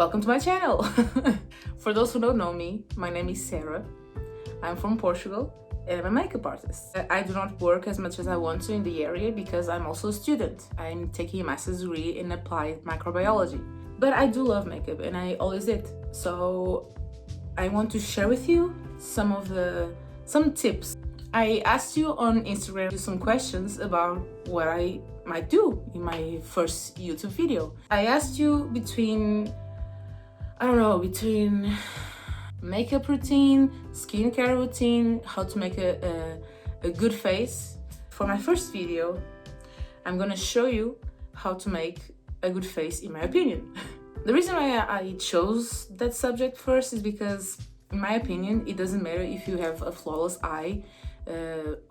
Welcome to my channel! For those who don't know me, my name is Sara. I'm from Portugal and I'm a makeup artist. I do not work as much as I want to in the area because I'm also a student. I'm taking a master's degree in applied microbiology. But I do love makeup and I always did. So I want to share with you some tips. I asked you on Instagram some questions about what I might do in my first YouTube video. I asked you between makeup routine, skincare routine, how to make a good face. For my first video, I'm gonna show you how to make a good face in my opinion. The reason why I chose that subject first is because, in my opinion, it doesn't matter if you have a flawless eye,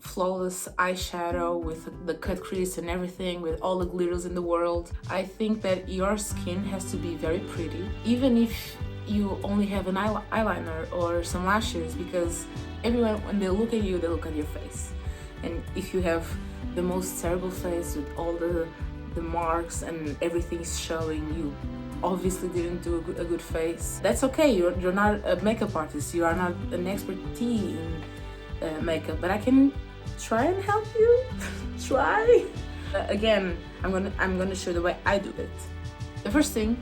flawless eyeshadow with the cut crease and everything, with all the glitters in the world. I think that your skin has to be very pretty, even if you only have an eyeliner or some lashes, because everyone, when they look at you, they look at your face. And if you have the most terrible face with all the marks and everything's showing, you obviously didn't do a good face. That's okay, you're not a makeup artist, you are not an expertise in makeup, but I can try and help you. Try. Again, I'm gonna show the way I do it. The first thing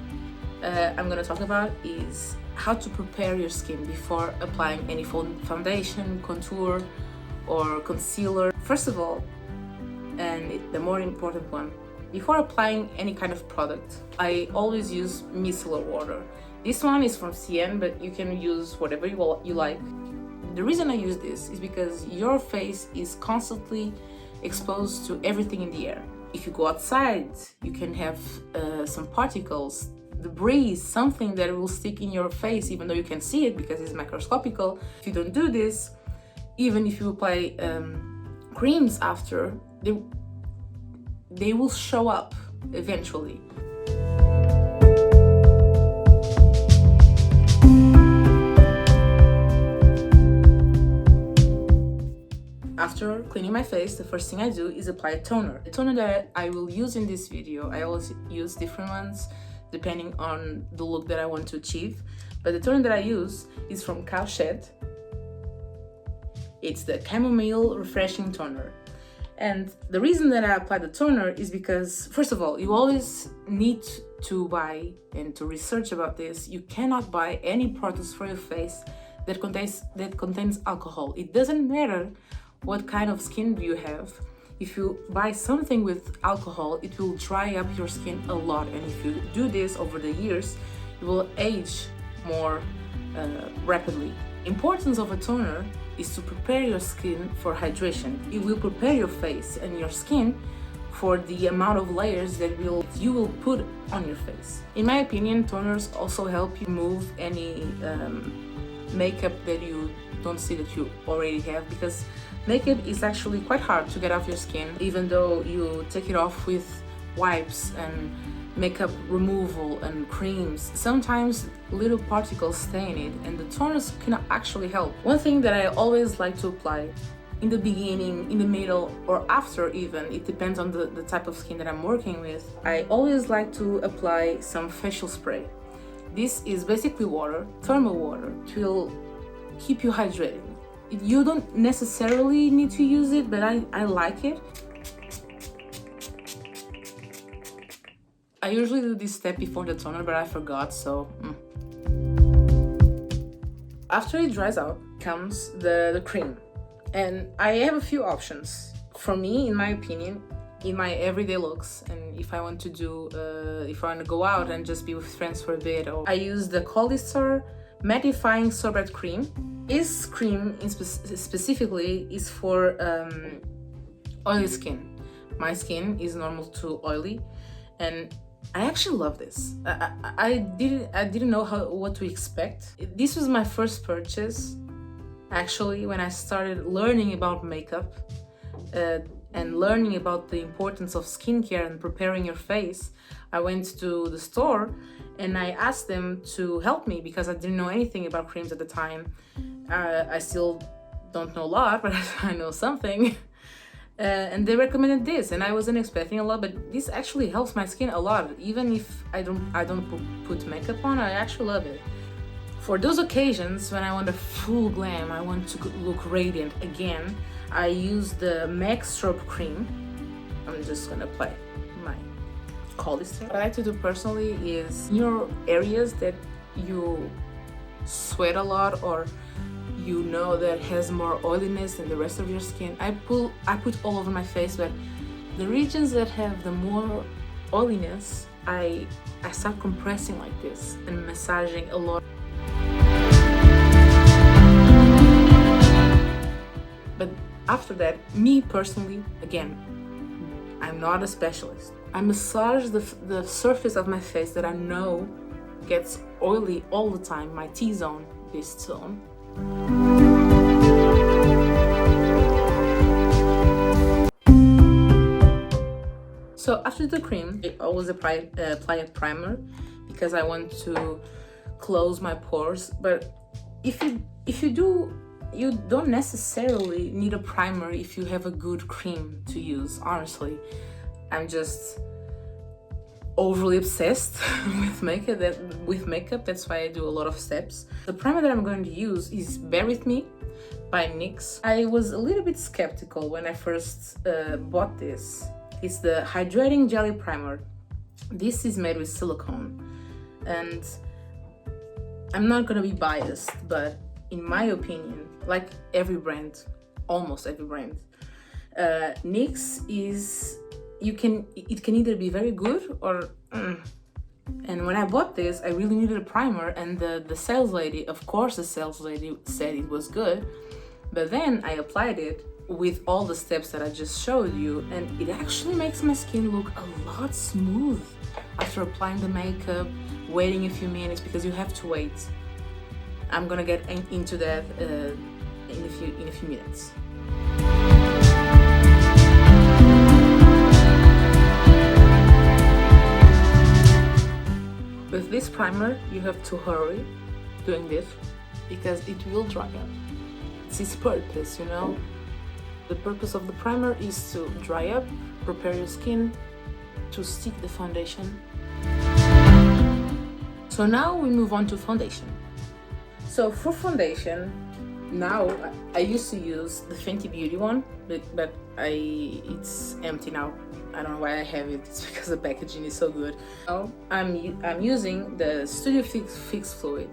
I'm gonna talk about is how to prepare your skin before applying any foundation, contour, or concealer. First of all, and the more important one, before applying any kind of product, I always use micellar water. This one is from CN, but you can use whatever you like. The reason I use this is because your face is constantly exposed to everything in the air. If you go outside, you can have some particles, debris, something that will stick in your face even though you can see it because it's microscopical. If you don't do this, even if you apply creams after, they will show up eventually. After cleaning my face, the first thing I do is apply a toner. The toner that I will use in this video, I always use different ones depending on the look that I want to achieve. But the toner that I use is from Cowshed. It's the Chamomile Refreshing Toner. And the reason that I apply the toner is because, first of all, you always need to buy and to research about this. You cannot buy any products for your face that contains alcohol. It doesn't matter what kind of skin do you have. If you buy something with alcohol, it will dry up your skin a lot, and if you do this over the years, you will age more rapidly. Importance of a toner is to prepare your skin for hydration. It will prepare your face and your skin for the amount of layers that you will put on your face. In my opinion, toners also help you remove any makeup that you don't see that you already have, because makeup is actually quite hard to get off your skin, even though you take it off with wipes and makeup removal and creams. Sometimes little particles stay in it, and the toners can actually help. One thing that I always like to apply in the beginning, in the middle, or after even, it depends on the type of skin that I'm working with, I always like to apply some facial spray. This is basically water, thermal water. It will keep you hydrated. You don't necessarily need to use it, but I like it. I usually do this step before the toner, but I forgot, so... After it dries out comes the cream. And I have a few options. For me, in my opinion, in my everyday looks, and if I want to go out and just be with friends for a bit, I use the Hollister Mattifying Sorbet Cream. This cream specifically is for oily skin. My skin is normal to oily, and I actually love this. I didn't know what to expect. This was my first purchase, actually, when I started learning about makeup and learning about the importance of skincare and preparing your face. I went to the store and I asked them to help me because I didn't know anything about creams at the time. I still don't know a lot, but I know something. and they recommended this, and I wasn't expecting a lot, but this actually helps my skin a lot. Even if I don't put makeup on, I actually love it. For those occasions when I want a full glam, I want to look radiant again, I use the MAC Strobe Cream. I'm just gonna apply my colistin. What I like to do personally is in your areas that you sweat a lot, or you know that has more oiliness than the rest of your skin, I put all over my face, but the regions that have the more oiliness, I start compressing like this and massaging a lot. But after that, me personally, again, I'm not a specialist. I massage the surface of my face that I know gets oily all the time, my T-zone, this zone. So after the cream, I always apply a primer because I want to close my pores. But if you do, you don't necessarily need a primer if you have a good cream to use. Honestly, I'm just overly obsessed with makeup. That's why I do a lot of steps. The primer that I'm going to use is Bear With Me by NYX. I was a little bit skeptical when I first bought this. It's the Hydrating Jelly Primer. This is made with silicone, and I'm not gonna be biased, but in my opinion, like every brand, almost every brand, NYX is, it can either be very good or And when I bought this, I really needed a primer, and the sales lady, of course the sales lady said it was good, but then I applied it with all the steps that I just showed you, and it actually makes my skin look a lot smooth after applying the makeup, waiting a few minutes, because you have to wait. I'm gonna get into that in a few minutes. With this primer, you have to hurry doing this because it will dry up. It's its purpose, you know? The purpose of the primer is to dry up, prepare your skin to stick the foundation. So now we move on to foundation. So for foundation, now I used to use the Fenty Beauty one, but it's empty now. I don't know why I have it. It's because the packaging is so good. Now I'm using the Studio Fix Fluid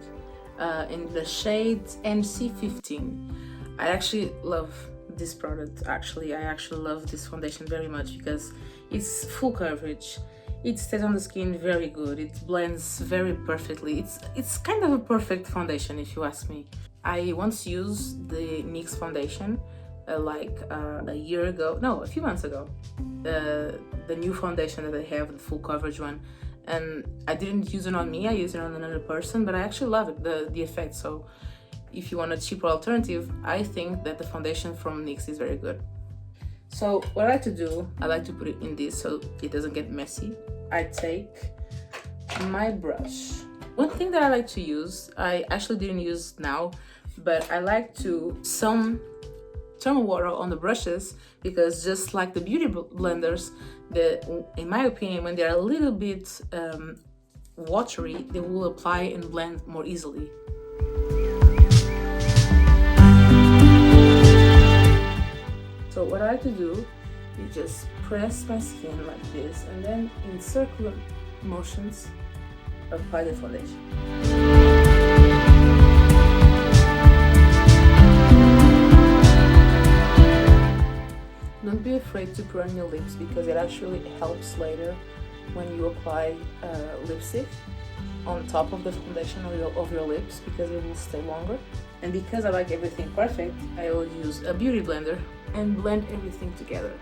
in the shade MC15. I actually love this product. I actually love this foundation very much because it's full coverage. It stays on the skin very good. It blends very perfectly. It's kind of a perfect foundation if you ask me. I once used the NYX foundation a year ago, no, a few months ago. The new foundation that they have, the full coverage one, and I didn't use it on me, I used it on another person, but I actually love it, the effect. So if you want a cheaper alternative, I think that the foundation from NYX is very good. So what I like to do, I like to put it in this so it doesn't get messy. I take my brush. One thing that I like to use, I actually didn't use now, but I like to turn water on the brushes, because just like the beauty blenders, in my opinion, when they're a little bit watery, they will apply and blend more easily. So what I like to do is just press my skin like this, and then in circular motions apply the foundation. Don't be afraid to put on your lips, because it actually helps later when you apply lipstick on top of the foundation of your lips, because it will stay longer. And because I like everything perfect, I will use a beauty blender and blend everything together.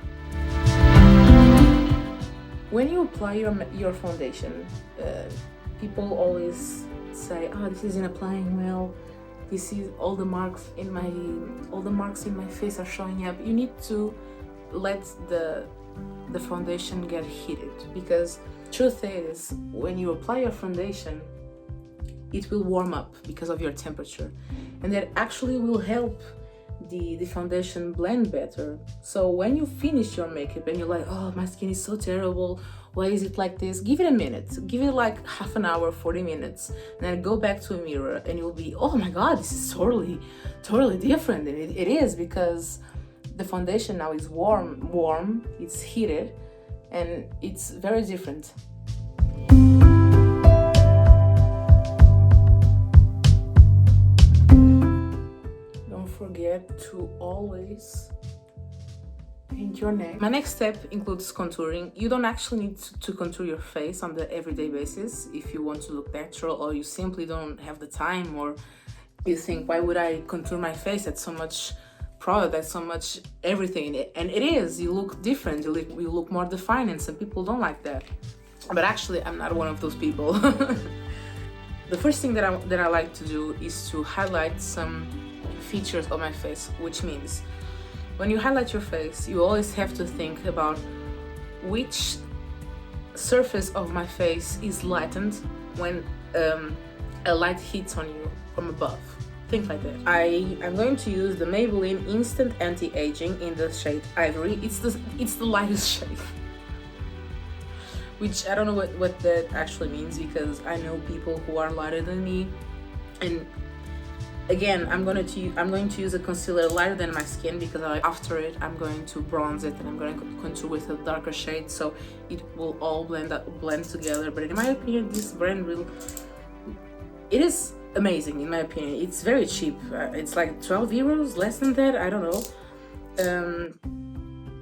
When you apply your foundation, people always say, "Oh, this isn't applying well. This is all the marks in my face are showing up." You need to let the foundation get heated, because truth is, when you apply your foundation, it will warm up because of your temperature, and that actually will help the foundation blend better. So when you finish your makeup and you're like, oh, my skin is so terrible, why is it like this? Give it a minute, give it like half an hour, 40 minutes, and then go back to a mirror and you'll be, oh my god, this is totally different. And it is, because the foundation now is warm, it's heated, and it's very different. Don't forget to always paint your neck. My next step includes contouring. You don't actually need to contour your face on the everyday basis if you want to look natural, or you simply don't have the time, or you think, why would I contour my face? That's so much product, that's so much everything. And it is, you look different, you look more defined, and some people don't like that. But actually, I'm not one of those people. The first thing that I like to do is to highlight some features of my face, which means when you highlight your face, you always have to think about which surface of my face is lightened when a light hits on you from above. Think like that. I'm going to use the Maybelline Instant Anti-Aging in the shade Ivory. It's the lightest shade. Which I don't know what that actually means, because I know people who are lighter than me, and again, I'm going to use a concealer lighter than my skin, because after it I'm going to bronze it and I'm going to contour with a darker shade, so it will all blend together. But in my opinion, this brand it is amazing. In my opinion, it's very cheap. It's like 12 euros, less than that, I don't know.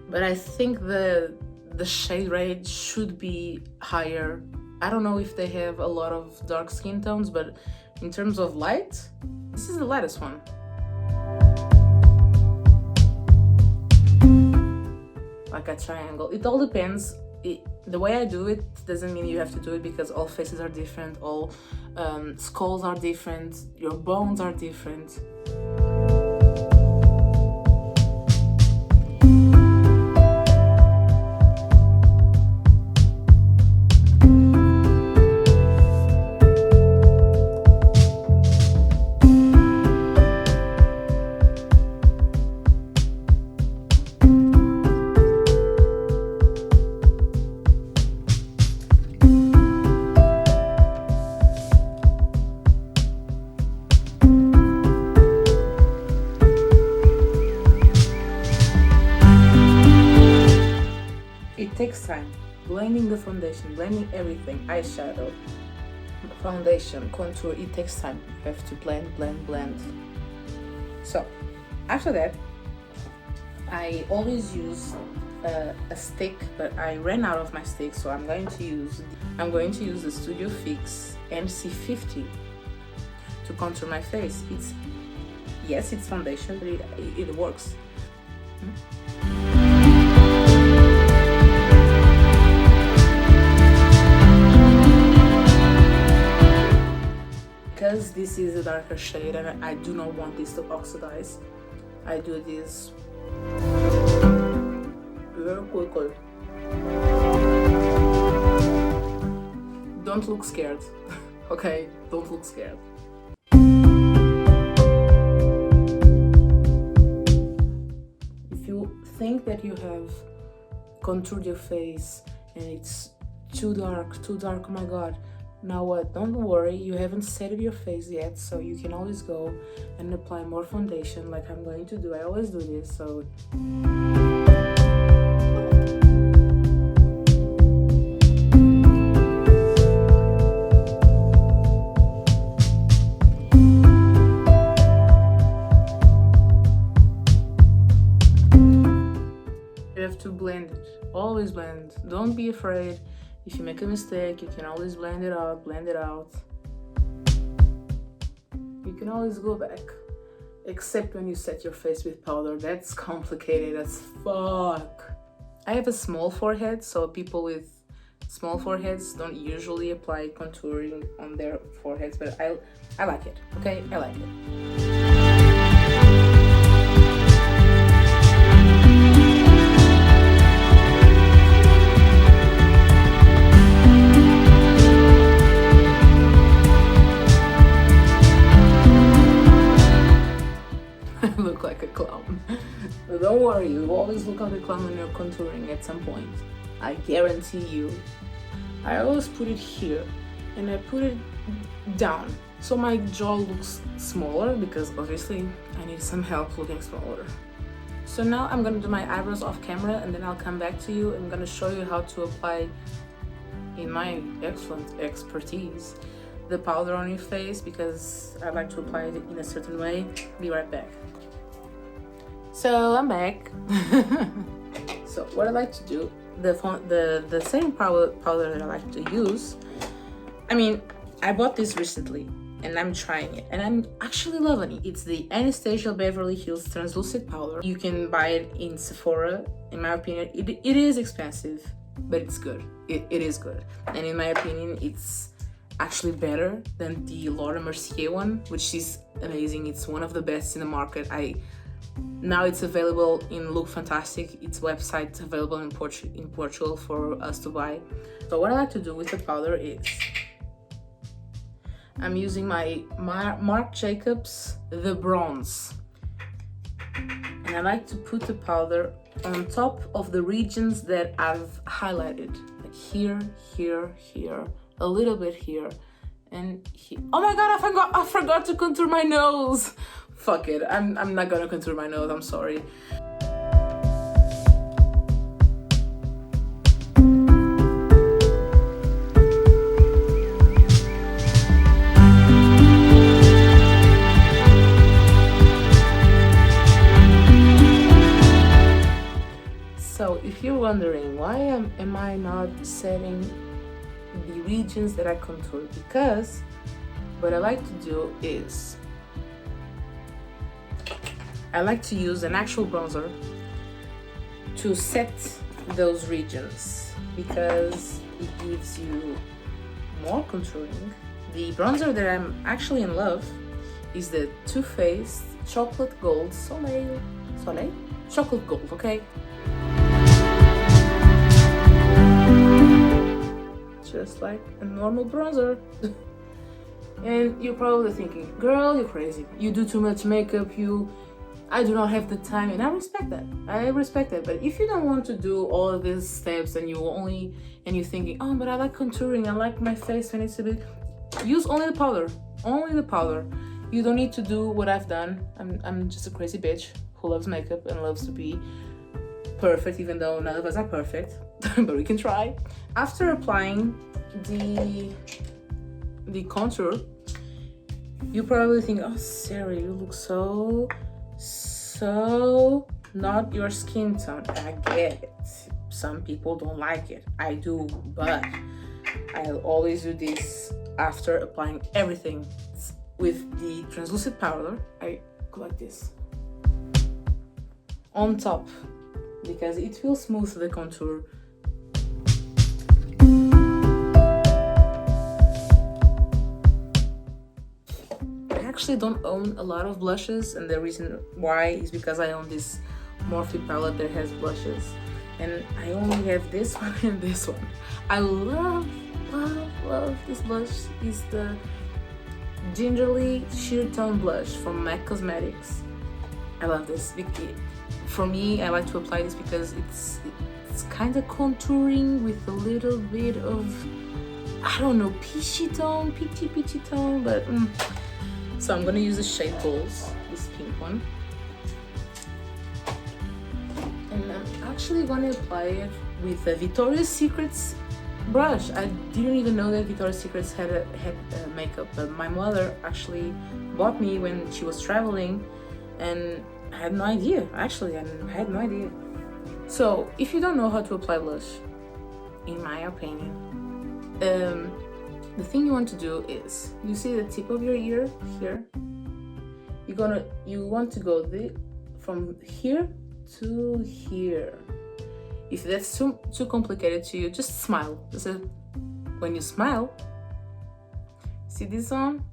But I think the shade range should be higher. I don't know if they have a lot of dark skin tones, but in terms of light, this is the lightest one. Like a triangle. It all depends. The way I do it doesn't mean you have to do it, because all faces are different, all skulls are different, your bones are different. It takes time. Blending the foundation, blending everything, eyeshadow, foundation, contour, it takes time. You have to blend. So, after that, I always use a stick, but I ran out of my stick, so I'm going to use the Studio Fix MC50 to contour my face. Yes, it's foundation, but it works. Because this is a darker shade and I do not want this to oxidize, I do this very quickly. Don't look scared, okay? Don't look scared. If you think that you have contoured your face and it's too dark, oh my god, now what? Don't worry, you haven't set your face yet, so you can always go and apply more foundation like I'm going to do. I always do this, so you have to blend it. Always blend. Don't be afraid. If you make a mistake, you can always blend it out. You can always go back. Except when you set your face with powder. That's complicated as fuck. I have a small forehead, so people with small foreheads don't usually apply contouring on their foreheads, but I like it, okay? I like it. Look like a clown. don't worry, you always look like a clown when you're contouring at some point. I guarantee you. I always put it here and I put it down so my jaw looks smaller, because obviously I need some help looking smaller. So now I'm gonna do my eyebrows off camera, and then I'll come back to you. I'm gonna show you how to apply, in my excellent expertise, the powder on your face, because I like to apply it in a certain way. Be right back. So I'm back. So what I like to do, the same powder that I like to use, I mean, I bought this recently and I'm trying it and I'm actually loving it. It's the Anastasia Beverly Hills translucent powder. You can buy it in Sephora. In my opinion, it is expensive, but it's good. It is good, and in my opinion, it's actually better than the Laura Mercier one, which is amazing. It's one of the best in the market. Now it's available in Look Fantastic. Its website available in Portugal for us to buy. So what I like to do with the powder is I'm using my Marc Jacobs The Bronze, and I like to put the powder on top of the regions that I've highlighted, like here, here, here, a little bit here, and here. Oh my god, I forgot to contour my nose. Fuck it, I'm not gonna contour my nose, I'm sorry. So if you're wondering why am I not setting the regions that I contour, because what I like to do is I like to use an actual bronzer to set those regions, because it gives you more contouring. The bronzer that I'm actually in love is the Too Faced Chocolate Gold Soleil? Chocolate Gold, okay? Just like a normal bronzer. And you're probably thinking, girl, you're crazy. You do too much makeup, I do not have the time, and I respect that. But if you don't want to do all of these steps and you're thinking, oh, but I like contouring, I like my face when it's a bit, use only the powder. Only the powder. You don't need to do what I've done. I'm just a crazy bitch who loves makeup and loves to be perfect, even though none of us are perfect, but we can try. After applying the contour, you probably think, oh, Sarah, you look so not your skin tone. I get it. Some people don't like it. I do, but I'll always do this after applying everything. With the translucent powder, I go like this on top, because it will smooth the contour. I actually don't own a lot of blushes, and the reason why is because I own this Morphe palette that has blushes, and I only have this one and this one. I love this blush. Is the Gingerly Sheer Tone blush from MAC Cosmetics. I love this. For me, I like to apply this because it's kind of contouring with a little bit of, I don't know, peachy tone, peachy tone, but so I'm gonna use the shade Balls, this pink one, and I'm actually gonna apply it with a Victoria's Secret's brush. I didn't even know that Victoria's Secret had makeup, but my mother actually bought me when she was traveling, and I had no idea. Actually, I had no idea. So if you don't know how to apply blush, in my opinion, the thing you want to do is, you see the tip of your ear here? You want to go from here to here. If that's too complicated to you, just smile. When you smile, see this on?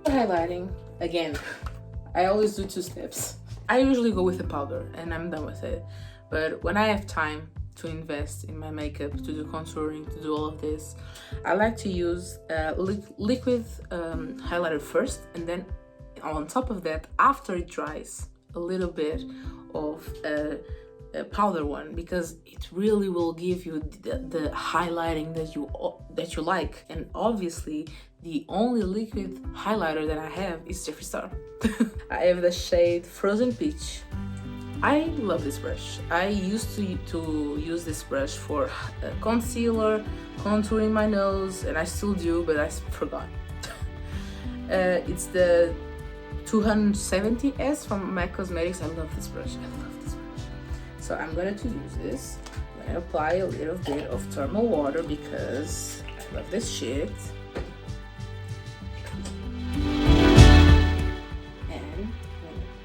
Highlighting, again, I always do 2 steps. I usually go with the powder and I'm done with it. But when I have time to invest in my makeup, to do contouring, to do all of this, I like to use liquid highlighter first, and then on top of that, after it dries, a little bit of a powder one, because it really will give you the highlighting that you like. And obviously the only liquid highlighter that I have is Jeffree Star. I have the shade Frozen Peach. I love this brush. I used to use this brush for concealer, contouring my nose, and I still do, but I forgot. It's the 270S from MAC Cosmetics. I love this brush. I love this brush. So I'm going to use this. I'm going to apply a little bit of thermal water because I love this shit. And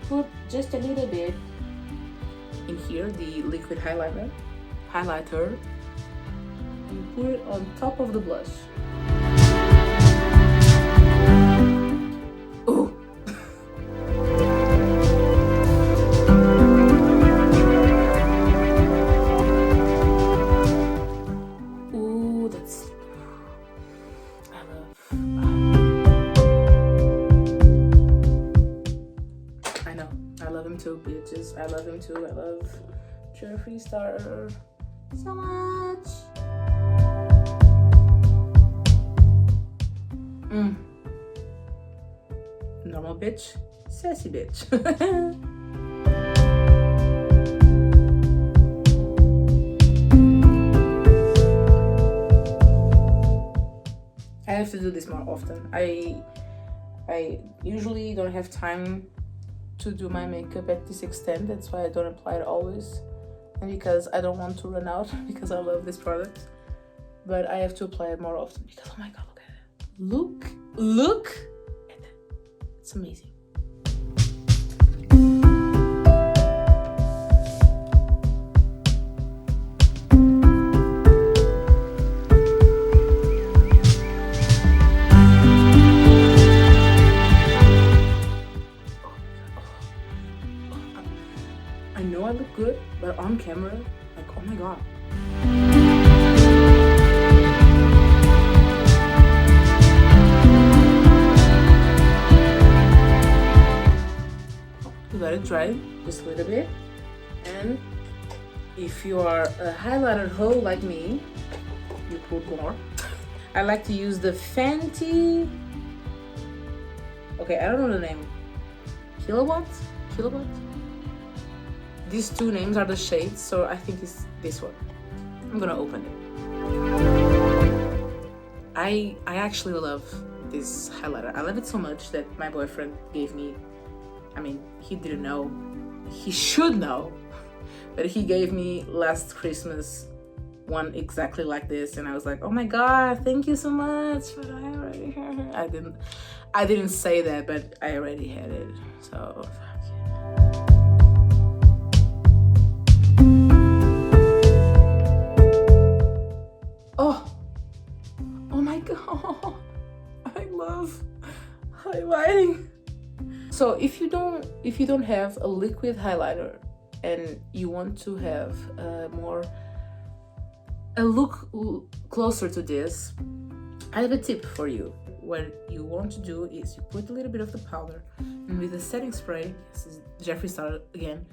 put just a little bit in here, the liquid highlighter, and put it on top of the blush. Ooh. Ooh, that's, I know, I love him too, bitches. I love him too. I love Jeffree Star so much. Normal bitch, sassy bitch. I have to do this more often. I usually don't have time to do my makeup at this extent. That's why I don't apply it always, and because I don't want to run out, because I love this product. But I have to apply it more often because, oh my god, look at it. Look at that. It's amazing. I know I look good, but on camera, like, oh my god. You let it dry just a little bit, and if you are a highlighter hoe like me, you put more. I like to use the Fenty, okay, I don't know the name, Kilowatt? These two names are the shades, so I think it's this one. I'm gonna open it. I actually love this highlighter. I love it so much that my boyfriend gave me, I mean, he didn't know, he should know, but he gave me last Christmas one exactly like this, and I was like, oh my god, thank you so much, but I already had it. I didn't say that, but I already had it, so fuck it. Oh my god, I love highlighting. So if you don't have a liquid highlighter and you want to have a look closer to this, I have a tip for you. What you want to do is you put a little bit of the powder, and with the setting spray, this is Jeffree Star again,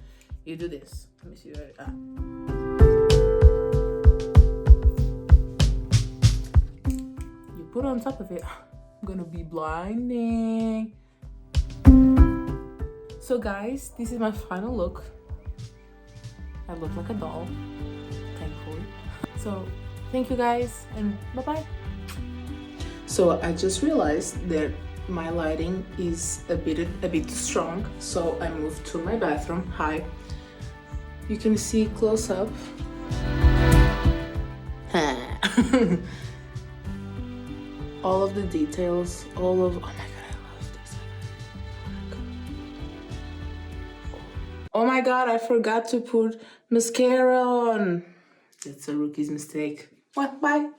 you do this. Let me see where you put on top of it. I'm gonna be blinding. So guys, this is my final look. I look like a doll, thankfully. So thank you guys, and bye-bye. So I just realized that my lighting is a bit strong, so I moved to my bathroom. Hi, you can see close up. All of the details, oh my god, I love this. Oh my god, I forgot to put mascara on. That's a rookie's mistake. Well, bye.